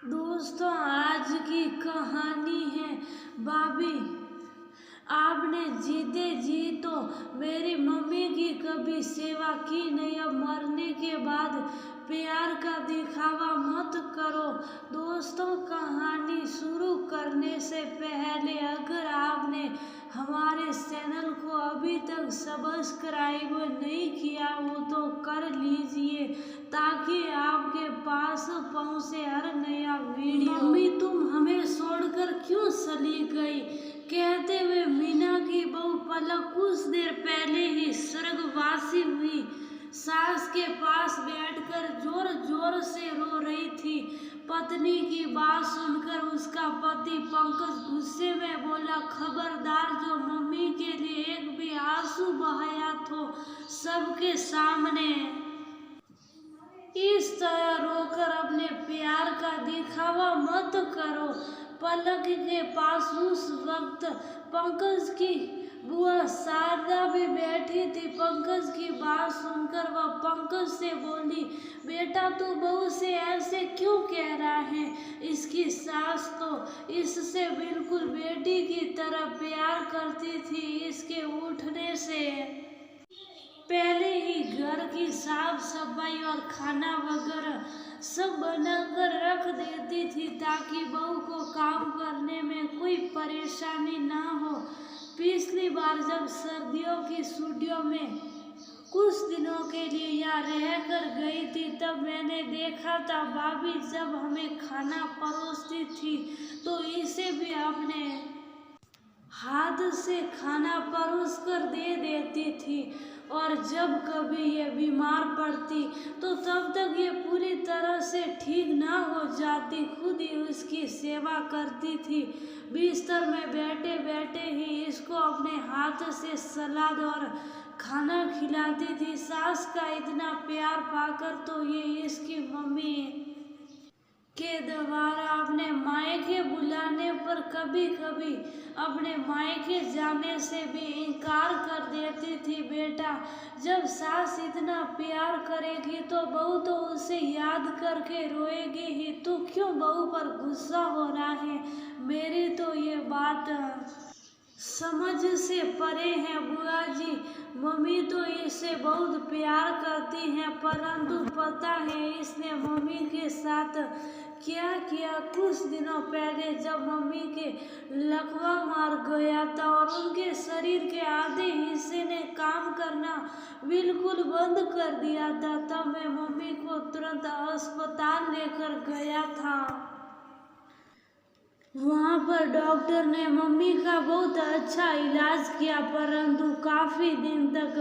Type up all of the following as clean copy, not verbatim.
दोस्तों, आज की कहानी है भाभी। आपने जीते जी तो मेरी मम्मी की कभी सेवा की नहीं। अब मरने के बाद प्यार का दिखावा मत करो। दोस्तों, कहानी शुरू करने से पहले अगर आपने हमारे चैनल को अभी तक सब्सक्राइब नहीं किया हो तो कर लीजिए, ताकि आपके पास पहुंचे हर नया वीडियो। मम्मी, तुम हमें छोड़कर क्यों चली गई? कहते हुए मीना की बहू पलक कुछ देर पहले ही स्वर्गवासी हुई। सास के पास बैठकर जोर जोर से रो रही थी। पत्नी की बात सुनकर उसका पति पंकज गुस्से में बोला, खबरदार, जो मम्मी के लिए एक भी आंसू बहाया तो सबके सामने इस तरह रोकर अपने प्यार का दिखावा मत करो। पलक के पास उस वक्त पंकज की बुआ शारदा भी बैठी थी। पंकज की बात सुनकर वह पंकज से बोली, बेटा तू बहू से ऐसे क्यों कह रहा है? इसकी सास तो इससे बिल्कुल बेटी की तरह प्यार करती थी। इसके उठने से पहले ही घर की साफ सफाई और खाना वगैरह सब बनाकर रख देती थी, ताकि बहू को काम करने में कोई परेशानी ना हो। पिछली बार जब सर्दियों की छुट्टियों में कुछ दिनों के लिए यहाँ रह कर गई थी, तब मैंने देखा था भाभी जब हमें खाना परोसती थी तो इसे भी अपने हाथ से खाना परोस कर दे देती थी। और जब कभी ये बीमार पड़ती तो तब तक ये पूरी तरह से ठीक ना हो जाती, खुद ही उसकी सेवा करती थी। बिस्तर में बैठे बैठे ही इसको अपने हाथ से सलाद और खाना खिलाती थी। सास का इतना प्यार पाकर तो ये इसकी मम्मी के द्वारा अपने मायके बुलाने पर कभी कभी अपने मायके जाने से भी इनकार कर देती थी। बेटा, जब सास इतना प्यार करेगी तो बहू तो उसे याद करके रोएगी ही। तू क्यों बहू पर गुस्सा हो रहा है? मेरी तो ये बात समझ से परे है बुआ जी। मम्मी तो इससे बहुत प्यार करती हैं, परंतु पता है इसने मम्मी के साथ क्या किया? कुछ दिनों पहले जब मम्मी के लकवा मार गया था और उनके शरीर के आधे हिस्से ने काम करना बिल्कुल बंद कर दिया था, तब मैं मम्मी को तुरंत अस्पताल लेकर गया था। वहाँ पर डॉक्टर ने मम्मी का बहुत अच्छा इलाज किया, परंतु काफ़ी दिन तक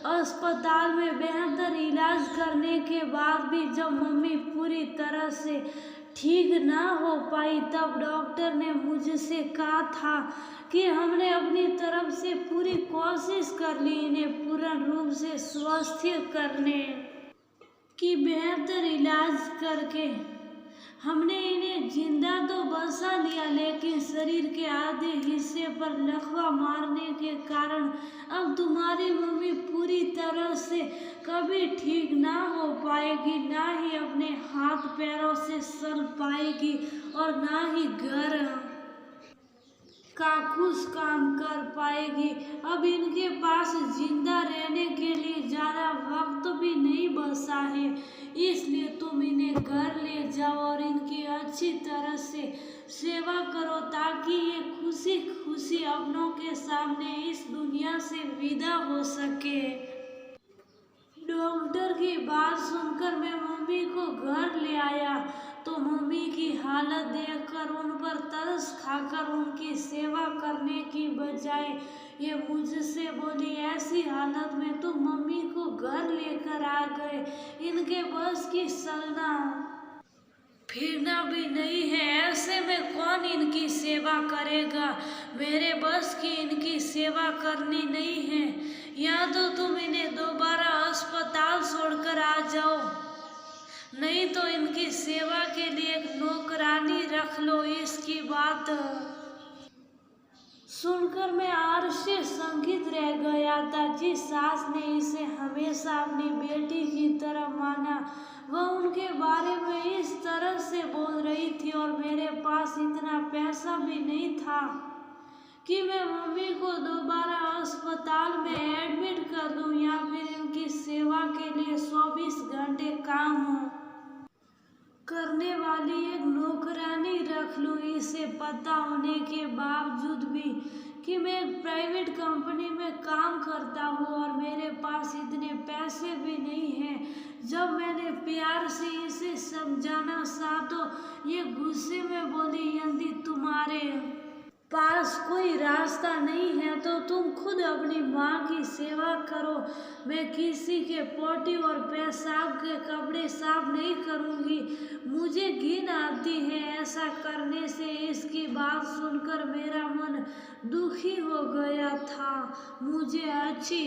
अस्पताल में बेहतर इलाज करने के बाद भी जब मम्मी पूरी तरह से ठीक ना हो पाई, तब डॉक्टर ने मुझसे कहा था कि हमने अपनी तरफ से पूरी कोशिश कर ली इन्हें पूर्ण रूप से स्वस्थ करने की। बेहतर इलाज करके हमने इन्हें जिंदा तो बचा लिया, लेकिन शरीर के आधे हिस्से पर लकवा मारने के कारण अब तुम्हारी मम्मी पूरी तरह से कभी ठीक ना हो पाएगी, ना ही अपने हाथ पैरों से चल पाएगी और ना ही घर का कुछ काम कर पाएगी। अब इनके पास जिंदा रहने के लिए ज़्यादा वक्त भी नहीं बचा है, इसलिए तुम इन्हें घर ले जाओ और इनकी अच्छी तरह से सेवा करो, ताकि ये खुशी खुशी अपनों के सामने इस दुनिया से विदा हो सके। डॉक्टर की बात सुनकर मैं मम्मी को घर ले आया तो मम्मी की हालत देखकर उन पर तरस खाकर उनकी सेवा करने की बजाय ये मुझसे बोली, ऐसी हालत में तुम मम्मी को घर लेकर आ गए, इनके बस की चलना फिरना भी नहीं है, ऐसे में कौन इनकी सेवा करेगा? मेरे बस की इनकी सेवा करनी नहीं है, या तो तुम इन्हें दोबारा अस्पताल छोड़कर आ जाओ, नहीं तो इनकी सेवा के लिए एक नौकरानी रख लो। इसकी बात सुनकर मैं आश्चर्यचकित रह गया था। जिस सास ने इसे हमेशा अपनी बेटी की तरह माना, वह उनके बारे में इस तरह से बोल रही थी भरोसा भी नहीं था कि मैं मम्मी को दोबारा अस्पताल में एडमिट कर दूं या फिर इनकी सेवा के लिए 24 घंटे काम करने वाली एक नौकरानी रख लूं। इसे पता होने के बावजूद भी कि मैं एक प्राइवेट कंपनी में काम करता हूँ और मेरे पास इतने पैसे भी नहीं हैं। जब मैंने प्यार से इसे समझाना चाहा तो ये गुस्से में बोली, यदि तुम्हारे पास कोई रास्ता नहीं है तो तुम खुद अपनी माँ की सेवा करो। मैं किसी के पोटी और पेशाब के कपड़े साफ नहीं करूँगी, मुझे घिन आती है ऐसा करने से। इसकी बात सुनकर मेरा मन दुखी हो गया था। मुझे अच्छी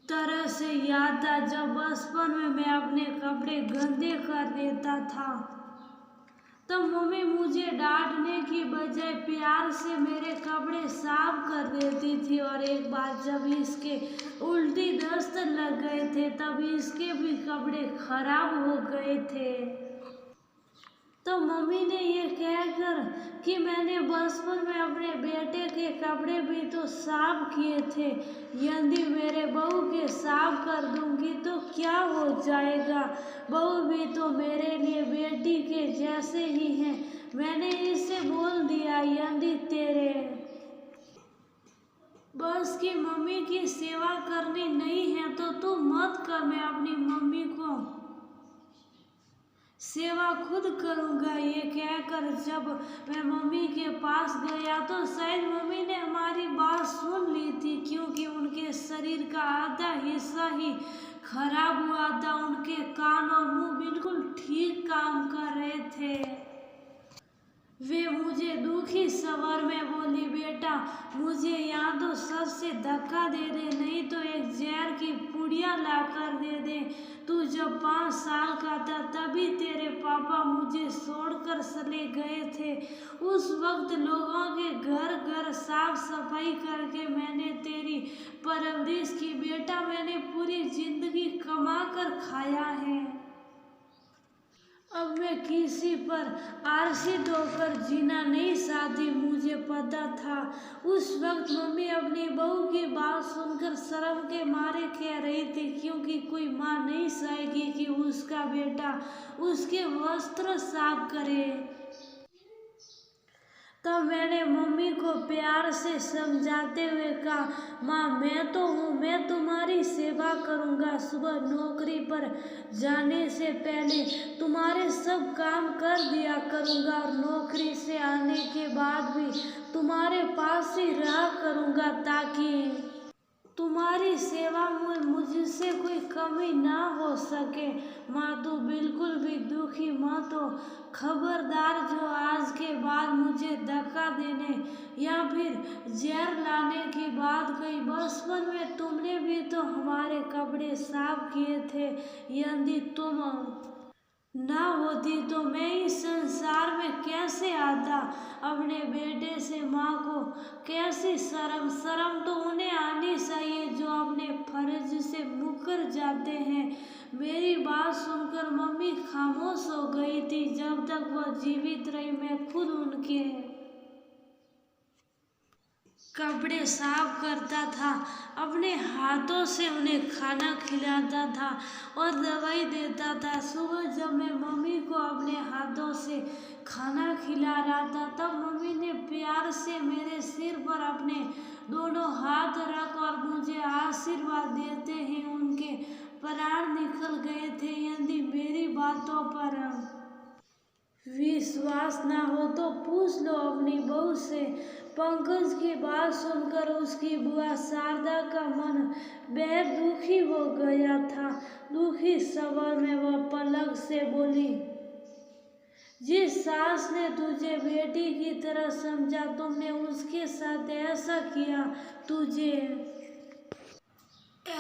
तरह से याद था जब बचपन में मैं अपने कपड़े गंदे कर देता था तब मम्मी मुझे डांटने की बजाय प्यार से मेरे कपड़े साफ कर देती थी। और एक बार जब इसके उल्टी दस्त लग गए थे तब इसके भी कपड़े खराब हो गए थे। तो मम्मी ने ये कहकर कि मैंने बचपन में अपने बेटे के कपड़े भी तो साफ किए थे, यदि मेरे बहू के साफ कर दूंगी तो क्या हो जाएगा, बहू भी तो मेरे लिए बेटी के जैसे ही हैं। मैंने इससे बोल दिया, यदि तेरे बस की मम्मी की सेवा करनी नहीं है तो तू मत कर, मैं अपनी मम्मी को सेवा खुद करूँगा। ये कहकर जब मैं मम्मी के पास गया तो शायद मम्मी ने हमारी बात सुन ली थी, क्योंकि उनके शरीर का आधा हिस्सा ही खराब हुआ था। उनके कान और मुंह बिल्कुल ठीक काम कर रहे थे। वे मुझे दुखी स्वर में बोली, बेटा मुझे यहाँ तो सर से धक्का दे दे, नहीं तो एक जहर की पुड़िया ला कर दे दे। तू जब 5 साल का था तभी तेरे पापा मुझे छोड़कर चले गए थे। उस वक्त लोगों के घर घर साफ सफाई करके मैंने तेरी परवरिश की। बेटा मैंने पूरी जिंदगी कमा कर खाया है, अब मैं किसी पर आश्रित होकर जीना नहीं चाहती। मुझे पता था उस वक्त मम्मी अपनी बहू की बात सुनकर शर्म के मारे कह रही थी, क्योंकि कोई माँ नहीं चाहेगी कि उसका बेटा उसके वस्त्र साफ करे। तब मैंने मम्मी को प्यार से समझाते हुए कहा, माँ मैं तो हूँ, मैं तुम्हारी सेवा करूँगा। सुबह नौकरी पर जाने से पहले तुम्हारे सब काम कर दिया करूँगा और नौकरी से आने के बाद भी तुम्हारे पास ही रहा करूँगा, ताकि तुम्हारी सेवा में मुझसे कोई कमी ना हो सके। माँ तू बिल्कुल भी दुखी मत हो, खबरदार जो आज के बाद मुझे धक्का देने या फिर जहर लाने की बात कही। बचपन में तुमने भी तो हमारे कपड़े साफ किए थे, यदि तुम ना होती तो मैं इस संसार में कैसे आता। अपने बेटे से माँ को कैसी शर्म तो उन्हें आनी चाहिए जो अपने फर्ज से मुकर जाते हैं। मेरी बात सुनकर मम्मी खामोश हो गई थी। जब तक वह जीवित रही मैं खुद उनके कपड़े साफ करता था, अपने हाथों से उन्हें खाना खिलाता था और दवाई देता था। सुबह जब मैं मम्मी को अपने हाथों से खाना खिला रहा था तब मम्मी ने प्यार से मेरे सिर पर अपने दोनों हाथ रख और मुझे आशीर्वाद देते ही उनके प्राण निकल गए थे। यदि मेरी बातों पर विश्वास ना हो तो पूछ लो अपनी बहू से। पंकज की बात सुनकर उसकी बुआ शारदा का मन बेहद दुखी हो गया था। दुखी स्वर में वह पलक से बोली, जिस सास ने तुझे बेटी की तरह समझा तुमने उसके साथ ऐसा किया, तुझे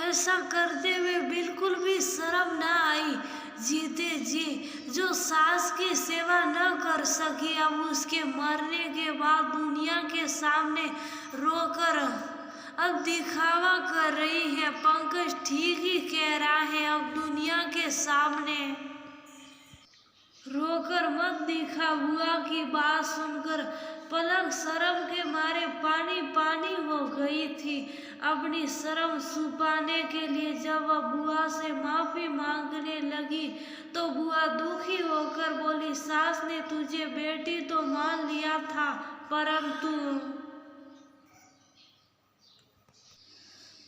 ऐसा करते हुए बिल्कुल भी शर्म ना आई। जीते जी जो सास की सेवा न कर सकी अब उसके मरने के बाद दुनिया के सामने रोकर अब दिखावा कर रही है। पंकज ठीक ही कह रहा है, अब दुनिया के सामने रोकर मत दिखा। बुआ की बात सुनकर पलक शर्म के मारे पानी पानी हो गई थी। अपनी शर्म छुपाने के लिए जब वह बुआ से माफी मांगने लगी तो बुआ दुखी होकर बोली, सास ने तुझे बेटी तो मान लिया था, परंतु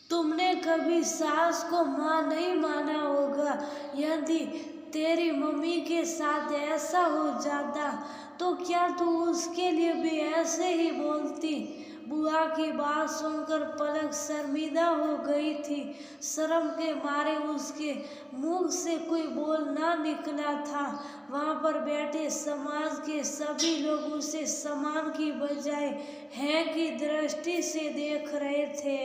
तुमने कभी सास को माँ नहीं माना होगा। यदि तेरी मम्मी के साथ ऐसा हो जाता तो क्या तू उसके लिए भी ऐसे ही बोलती? बुआ की बात सुनकर पलक शर्मिंदा हो गई थी। शर्म के मारे उसके मुंह से कोई बोल ना निकला था। वहां पर बैठे समाज के सभी लोग उसे सम्मान की बजाय है की दृष्टि से देख रहे थे।